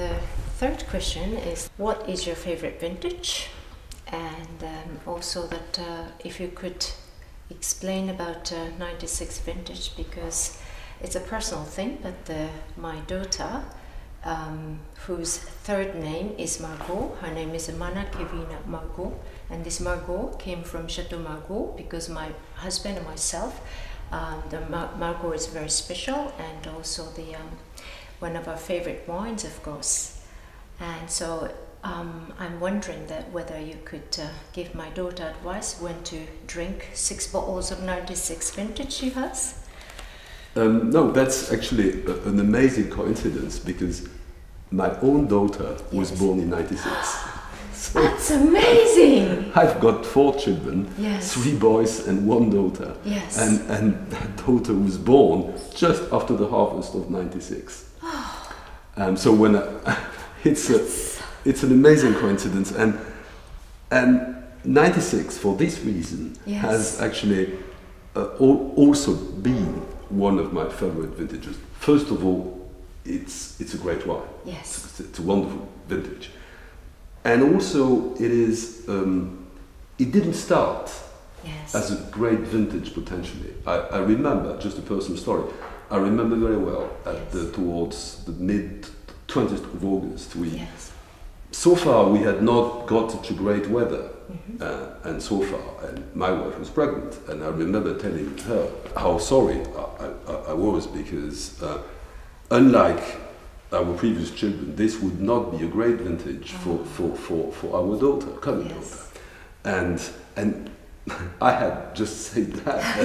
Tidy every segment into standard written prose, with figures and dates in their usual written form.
the third question is, what is your favorite vintage? And also that if you could explain about 96 vintage, because it's a personal thing, but my daughter, whose third name is Margot, her name is Mana Kevina Margot, and this Margot came from Chateau Margot because my husband and myself, the Margot is very special, and also the one of our favorite wines, of course. And so I'm wondering that whether you could give my daughter advice when to drink 6 bottles of 96 vintage she has. No, that's actually an amazing coincidence, because my own daughter was born in 96. So that's amazing! I've got 4 children, 3 boys and 1 daughter. Yes. And that daughter was born just after the harvest of 96. So when it's an amazing coincidence, and 96 for this reason has actually also been one of my favorite vintages. First of all, it's a great wine. Yes. It's a wonderful vintage, and also it didn't start as a great vintage potentially. I remember, just a personal story, I remember very well towards the mid 20th of August, so far we had not got such a great weather, and so far, and my wife was pregnant, and I remember telling her how sorry I was, because unlike our previous children, this would not be a great vintage for our daughter, coming daughter. And I had just said that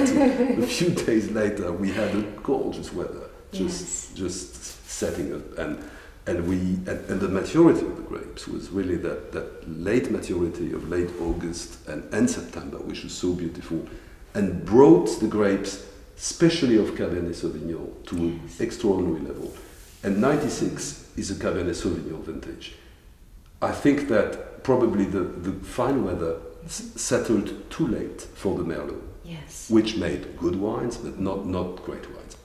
a few days later we had a gorgeous weather, just setting up, and the maturity of the grapes was really that late maturity of late August and September, which was so beautiful, and brought the grapes, especially of Cabernet Sauvignon, to an extraordinary level. And 96 is a Cabernet Sauvignon vintage. I think that probably the fine weather settled too late for the Merlot, which made good wines, but not great wines.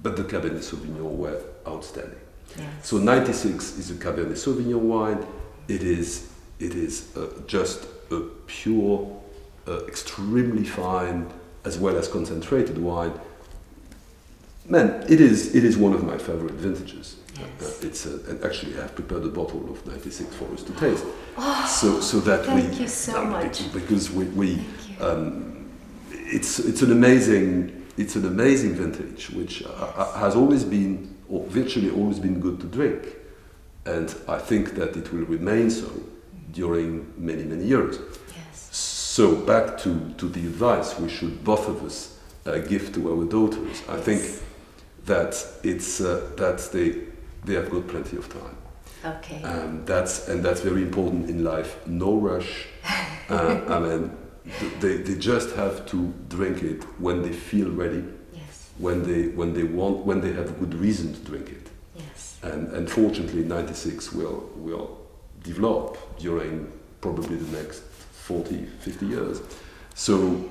But the Cabernet Sauvignon were outstanding. So 96 is a Cabernet Sauvignon wine. It is just a pure, extremely fine, as well as concentrated wine. Man, it is one of my favorite vintages. And actually I have prepared a bottle of 96 for us to taste. So that thank you so much. Because it's an amazing vintage, which has always been, or virtually always been, good to drink, and I think that it will remain so during many years. So back to the advice we should both of us give to our daughters. I think that it's that they have got plenty of time. Okay. That's very important in life. No rush. I mean, they just have to drink it when they feel ready. When they want, when they have a good reason to drink it. And fortunately 96 will develop during probably the next 40-50 years. So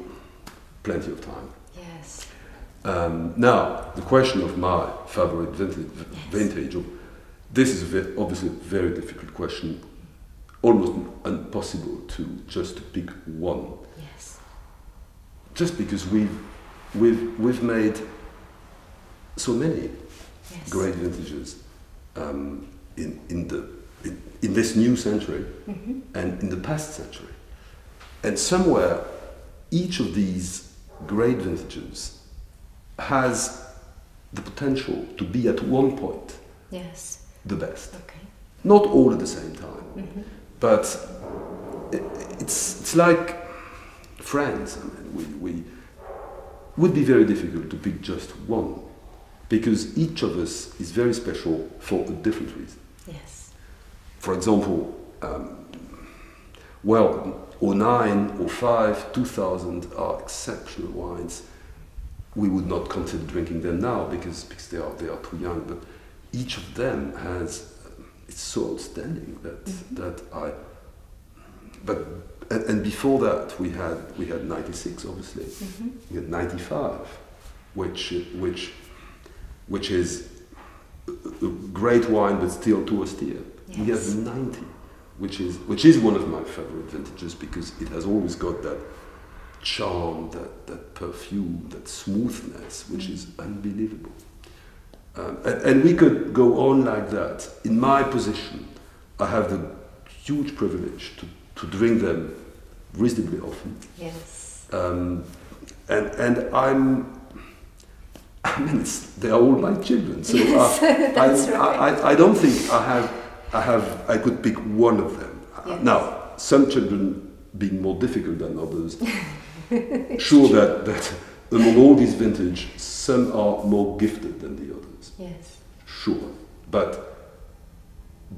plenty of time. Now, the question of my favorite vintage, this is obviously a very difficult question, almost impossible to just pick one. Just because we've made so many great vintages in this new century and in the past century, and somewhere each of these great vintages has the potential to be at one point the best. Not all at the same time, but it's like friends. I mean, we would be very difficult to pick just one, because each of us is very special for a different reason. For example, 09, 05, 2000 are exceptional wines. We would not consider drinking them now because they are too young. But each of them has, it's so outstanding that I. But and before that we had 96, obviously. We had 95, which is a great wine but still too austere. Yes. We have 90, which is one of my favorite vintages because it has always got that charm, that perfume, that smoothness, which is unbelievable. And we could go on like that. In my position, I have the huge privilege to drink them reasonably often. Yes. And they are all my children. So That's right. I don't think I could pick one of them. Yes. Now, some children being more difficult than others. Sure that among all these vintage, some are more gifted than the others. Yes. Sure. But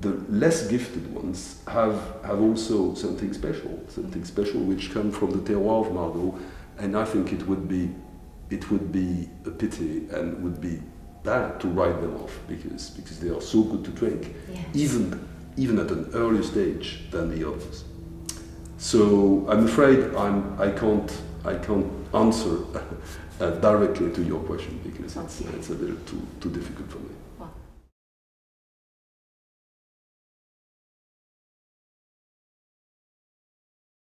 the less gifted ones have also something special which comes from the terroir of Margaux, and I think it would be a pity and would be bad to write them off because they are so good to drink, yes. even at an earlier stage than the others. So I'm afraid I can't answer directly to your question because it's a little too difficult for me. Well,